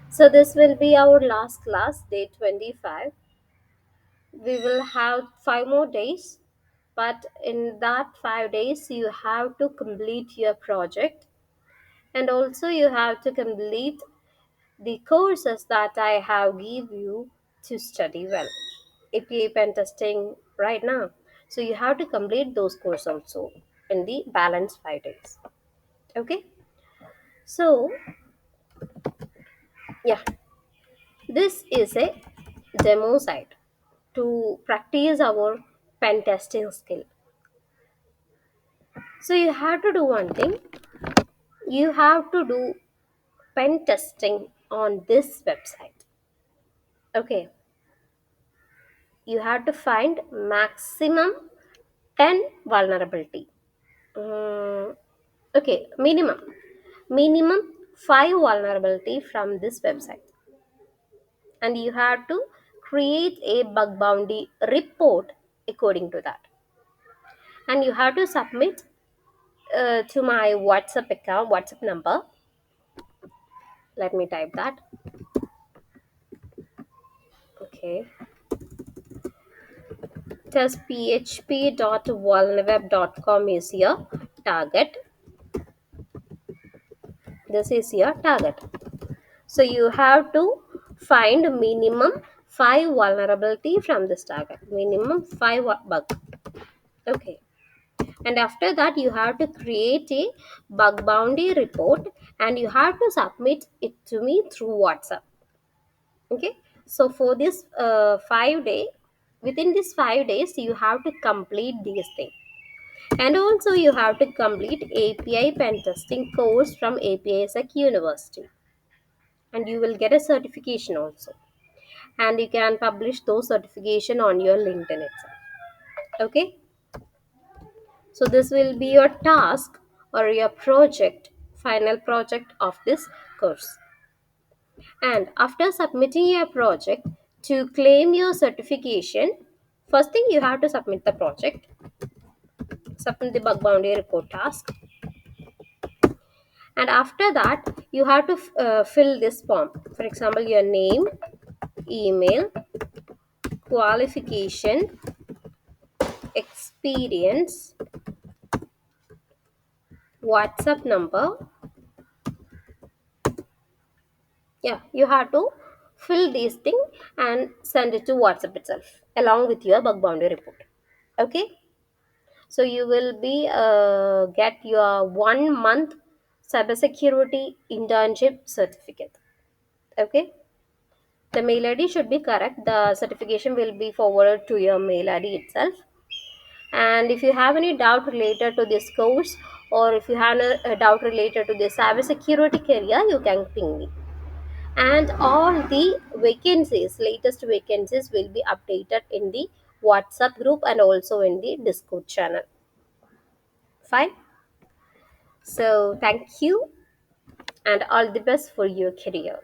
So this will be our last class, day 25. We will have 5 more days, but in that 5 days, you have to complete your project, and also you have to complete the courses that I have give you to study well. API pen testing right now. So you have to complete those courses also in the balanced 5 days. Okay. So yeah, this is a demo site to practice our pen testing skill. So you have to do one thing. You have to do pen testing on this website. Okay. You have to find maximum 10 vulnerability. Mm, okay, minimum 5 vulnerability from this website, and you have to create a bug bounty report according to that, and you have to submit to my WhatsApp number. Let me type that. Okay, testphp.vulnerweb.com is your target. This is your target. So you have to find minimum 5 vulnerability from this target, minimum 5 bug. Okay, and after that you have to create a bug bounty report, and you have to submit it to me through WhatsApp. Okay, so for this 5 day, within this 5 days you have to complete these things, and also you have to complete API pen testing course from API Sec University, and you will get a certification also, and you can publish those certification on your LinkedIn itself. Okay, so this will be your task or your project, final project of this course. And after submitting your project, to claim your certification, first thing you have to submit the project, submit the bug bounty report task, and after that you have to fill this form. For example, your name, email, qualification, experience, WhatsApp number. Yeah, you have to fill these things and send it to WhatsApp itself along with your bug bounty report. Okay, so you will be get your 1 month cybersecurity internship certificate. Okay, the mail ID should be correct. The certification will be forwarded to your mail ID itself. And if you have any doubt related to this course, or if you have a doubt related to the cybersecurity career, you can ping me. And all the latest vacancies will be updated in the WhatsApp group and also in the Discord channel. Fine. So thank you, and all the best for your career.